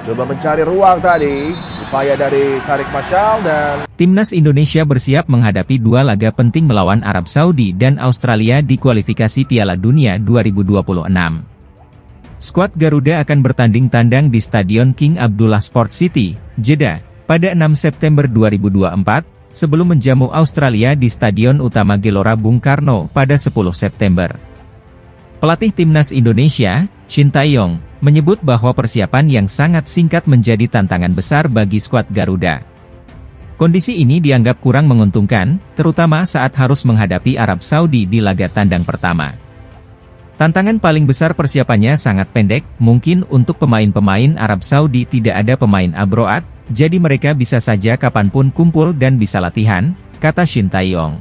Coba mencari ruang tadi, upaya dari Tarik Marshall dan Timnas Indonesia bersiap menghadapi dua laga penting melawan Arab Saudi dan Australia di kualifikasi Piala Dunia 2026. Skuad Garuda akan bertanding tandang di Stadion King Abdullah Sport City, Jeddah, pada 6 September 2024, sebelum menjamu Australia di Stadion Utama Gelora Bung Karno pada 10 September. Pelatih Timnas Indonesia, Shin Tae-yong, menyebut bahwa persiapan yang sangat singkat menjadi tantangan besar bagi skuad Garuda. Kondisi ini dianggap kurang menguntungkan, terutama saat harus menghadapi Arab Saudi di laga tandang pertama. Tantangan paling besar persiapannya sangat pendek, mungkin untuk pemain-pemain Arab Saudi tidak ada pemain abroad, jadi mereka bisa saja kapanpun kumpul dan bisa latihan, kata Shin Tae-yong.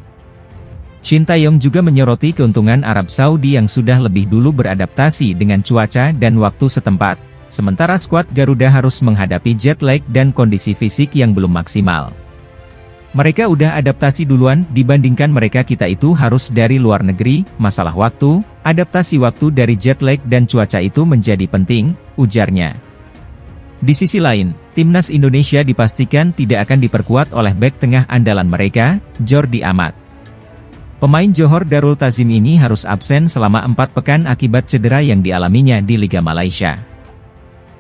Shin Tae-yong juga menyoroti keuntungan Arab Saudi yang sudah lebih dulu beradaptasi dengan cuaca dan waktu setempat, sementara skuad Garuda harus menghadapi jet lag dan kondisi fisik yang belum maksimal. Mereka udah adaptasi duluan dibandingkan mereka kita itu harus dari luar negeri, masalah waktu, adaptasi waktu dari jet lag dan cuaca itu menjadi penting, ujarnya. Di sisi lain, Timnas Indonesia dipastikan tidak akan diperkuat oleh bek tengah andalan mereka, Jordi Amat. Pemain Johor Darul Ta'zim ini harus absen selama 4 pekan akibat cedera yang dialaminya di Liga Malaysia.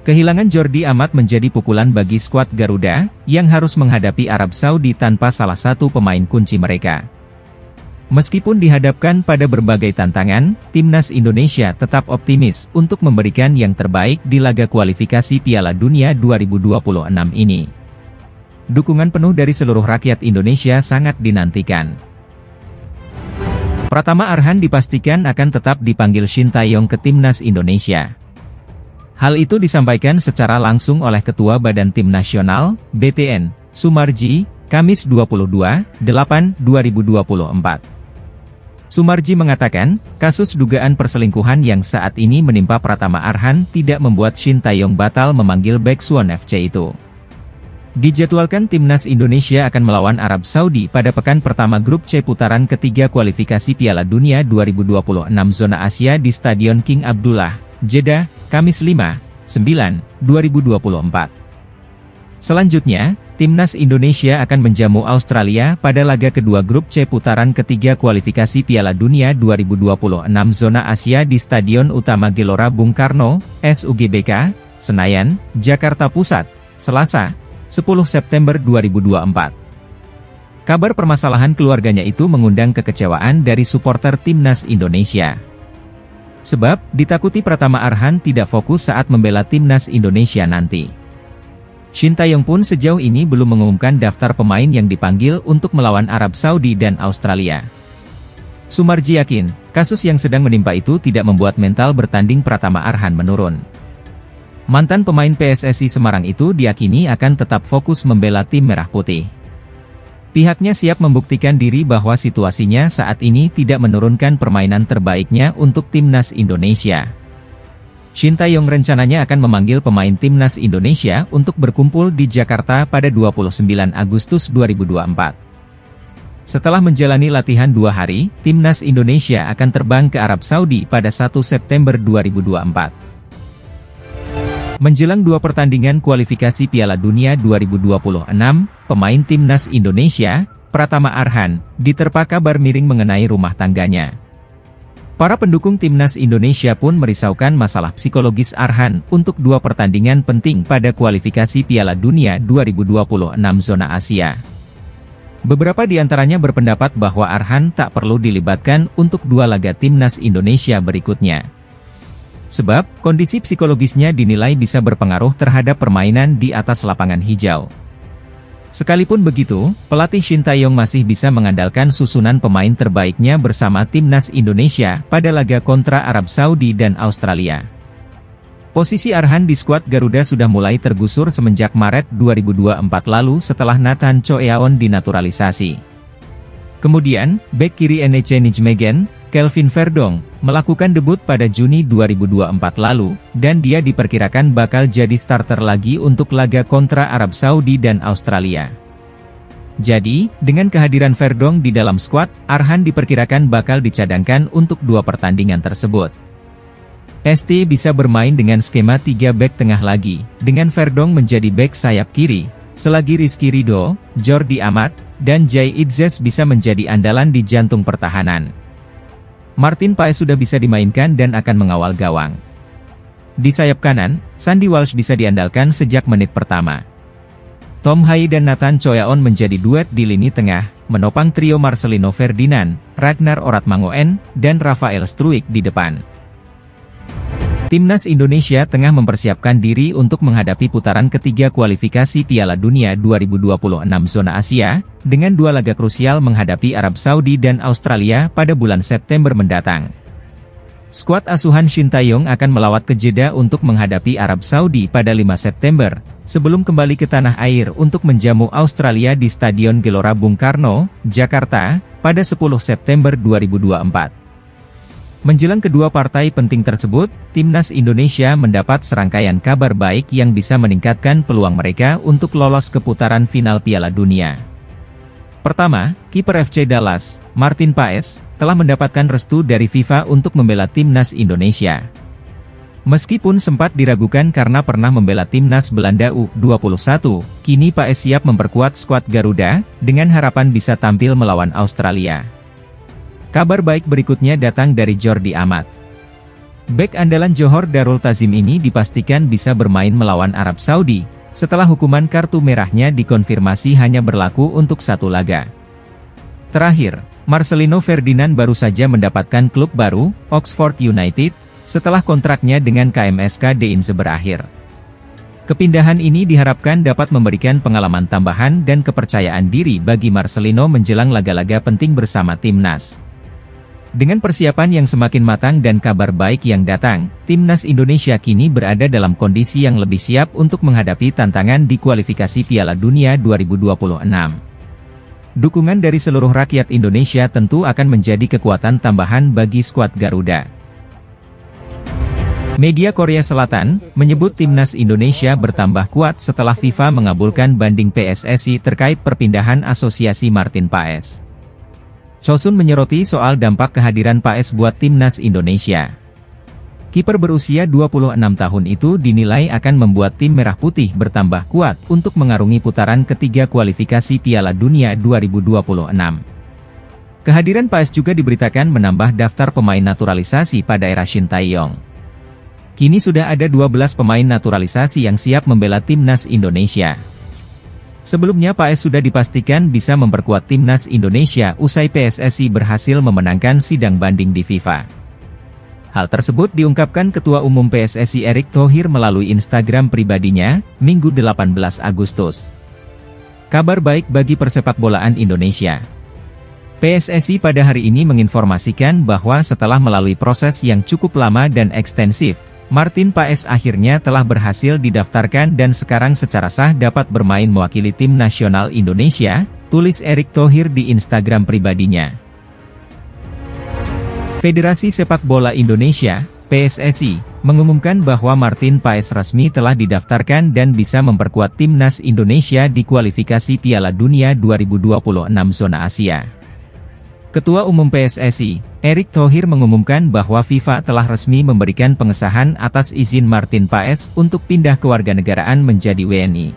Kehilangan Jordi Amat menjadi pukulan bagi skuad Garuda, yang harus menghadapi Arab Saudi tanpa salah satu pemain kunci mereka. Meskipun dihadapkan pada berbagai tantangan, Timnas Indonesia tetap optimis untuk memberikan yang terbaik di laga kualifikasi Piala Dunia 2026 ini. Dukungan penuh dari seluruh rakyat Indonesia sangat dinantikan. Pratama Arhan dipastikan akan tetap dipanggil Shin Tae-yong ke Timnas Indonesia. Hal itu disampaikan secara langsung oleh Ketua Badan Tim Nasional, BTN, Sumarji, Kamis 22/8/2024. Sumarji mengatakan, kasus dugaan perselingkuhan yang saat ini menimpa Pratama Arhan tidak membuat Shin Tae-yong batal memanggil bek Suwon FC itu. Dijadwalkan Timnas Indonesia akan melawan Arab Saudi pada pekan pertama grup C putaran ketiga kualifikasi Piala Dunia 2026 zona Asia di Stadion King Abdullah, Jeddah, Kamis 5/9/2024. Selanjutnya, Timnas Indonesia akan menjamu Australia pada laga kedua grup C putaran ketiga kualifikasi Piala Dunia 2026 zona Asia di Stadion Utama Gelora Bung Karno, SUGBK, Senayan, Jakarta Pusat, Selasa, 10 September 2024. Kabar permasalahan keluarganya itu mengundang kekecewaan dari supporter Timnas Indonesia. Sebab, ditakuti Pratama Arhan tidak fokus saat membela Timnas Indonesia nanti. Shin Tae-yong pun sejauh ini belum mengumumkan daftar pemain yang dipanggil untuk melawan Arab Saudi dan Australia. Sumarji yakin, kasus yang sedang menimpa itu tidak membuat mental bertanding Pratama Arhan menurun. Mantan pemain PSSI Semarang itu diyakini akan tetap fokus membela tim Merah Putih. Pihaknya siap membuktikan diri bahwa situasinya saat ini tidak menurunkan permainan terbaiknya untuk Timnas Indonesia. Shin Tae-yong rencananya akan memanggil pemain Timnas Indonesia untuk berkumpul di Jakarta pada 29 Agustus 2024. Setelah menjalani latihan 2 hari, Timnas Indonesia akan terbang ke Arab Saudi pada 1 September 2024. Menjelang 2 pertandingan kualifikasi Piala Dunia 2026, pemain Timnas Indonesia, Pratama Arhan, diterpa kabar miring mengenai rumah tangganya. Para pendukung Timnas Indonesia pun merisaukan masalah psikologis Arhan untuk 2 pertandingan penting pada kualifikasi Piala Dunia 2026 zona Asia. Beberapa di antaranya berpendapat bahwa Arhan tak perlu dilibatkan untuk 2 laga Timnas Indonesia berikutnya. Sebab, kondisi psikologisnya dinilai bisa berpengaruh terhadap permainan di atas lapangan hijau. Sekalipun begitu, pelatih Shin Tae-yong masih bisa mengandalkan susunan pemain terbaiknya bersama Timnas Indonesia pada laga kontra Arab Saudi dan Australia. Posisi Arhan di skuad Garuda sudah mulai tergusur semenjak Maret 2024 lalu setelah Nathan Choeaon dinaturalisasi. Kemudian, bek kiri NEC Nijmegen, Kelvin Verdong, melakukan debut pada Juni 2024 lalu, dan dia diperkirakan bakal jadi starter lagi untuk laga kontra Arab Saudi dan Australia. Jadi, dengan kehadiran Verdonk di dalam skuad, Arhan diperkirakan bakal dicadangkan untuk 2 pertandingan tersebut. ST bisa bermain dengan skema 3 bek tengah lagi, dengan Verdonk menjadi bek sayap kiri, selagi Rizky Ridho, Jordi Amat, dan Jay Itzes bisa menjadi andalan di jantung pertahanan. Martin Paes sudah bisa dimainkan dan akan mengawal gawang. Di sayap kanan, Sandy Walsh bisa diandalkan sejak menit pertama. Tom Hai dan Nathan Choyaon menjadi duet di lini tengah, menopang trio Marcelino Ferdinand, Ragnar Oratmangoen, dan Rafael Struijk di depan. Timnas Indonesia tengah mempersiapkan diri untuk menghadapi putaran ketiga kualifikasi Piala Dunia 2026 zona Asia, dengan 2 laga krusial menghadapi Arab Saudi dan Australia pada bulan September mendatang. Skuad asuhan Shin Tae-yong akan melawat ke Jeddah untuk menghadapi Arab Saudi pada 5 September, sebelum kembali ke tanah air untuk menjamu Australia di Stadion Gelora Bung Karno, Jakarta, pada 10 September 2024. Menjelang kedua partai penting tersebut, Timnas Indonesia mendapat serangkaian kabar baik yang bisa meningkatkan peluang mereka untuk lolos ke putaran final Piala Dunia. Pertama, kiper FC Dallas, Martin Paes, telah mendapatkan restu dari FIFA untuk membela Timnas Indonesia. Meskipun sempat diragukan karena pernah membela Timnas Belanda U21, kini Paes siap memperkuat skuad Garuda, dengan harapan bisa tampil melawan Australia. Kabar baik berikutnya datang dari Jordi Amat. Bek andalan Johor Darul Tazim ini dipastikan bisa bermain melawan Arab Saudi, setelah hukuman kartu merahnya dikonfirmasi hanya berlaku untuk 1 laga. Terakhir, Marcelino Ferdinand baru saja mendapatkan klub baru, Oxford United, setelah kontraknya dengan KMSK Deinze berakhir. Kepindahan ini diharapkan dapat memberikan pengalaman tambahan dan kepercayaan diri bagi Marcelino menjelang laga-laga penting bersama Timnas. Dengan persiapan yang semakin matang dan kabar baik yang datang, Timnas Indonesia kini berada dalam kondisi yang lebih siap untuk menghadapi tantangan di kualifikasi Piala Dunia 2026. Dukungan dari seluruh rakyat Indonesia tentu akan menjadi kekuatan tambahan bagi skuad Garuda. Media Korea Selatan menyebut Timnas Indonesia bertambah kuat setelah FIFA mengabulkan banding PSSI terkait perpindahan asosiasi Martin Paes. Chosun menyoroti soal dampak kehadiran Paes buat Timnas Indonesia. Kiper berusia 26 tahun itu dinilai akan membuat tim Merah Putih bertambah kuat untuk mengarungi putaran ketiga kualifikasi Piala Dunia 2026. Kehadiran Paes juga diberitakan menambah daftar pemain naturalisasi pada era Shin Tae-yong. Kini sudah ada 12 pemain naturalisasi yang siap membela Timnas Indonesia. Sebelumnya Paes sudah dipastikan bisa memperkuat Timnas Indonesia usai PSSI berhasil memenangkan sidang banding di FIFA. Hal tersebut diungkapkan Ketua Umum PSSI Erick Thohir melalui Instagram pribadinya, Minggu 18 Agustus. Kabar baik bagi persepakbolaan Indonesia. PSSI pada hari ini menginformasikan bahwa setelah melalui proses yang cukup lama dan ekstensif, Martin Paes akhirnya telah berhasil didaftarkan dan sekarang secara sah dapat bermain mewakili tim nasional Indonesia, tulis Erick Thohir di Instagram pribadinya. Federasi Sepak Bola Indonesia, PSSI, mengumumkan bahwa Martin Paes resmi telah didaftarkan dan bisa memperkuat Timnas Indonesia di kualifikasi Piala Dunia 2026 zona Asia. Ketua Umum PSSI, Erick Thohir mengumumkan bahwa FIFA telah resmi memberikan pengesahan atas izin Martin Paes untuk pindah kewarganegaraan menjadi WNI.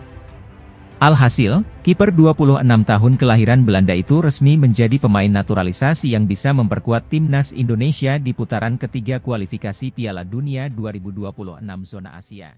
Alhasil, kiper 26 tahun kelahiran Belanda itu resmi menjadi pemain naturalisasi yang bisa memperkuat Timnas Indonesia di putaran ketiga kualifikasi Piala Dunia 2026 zona Asia.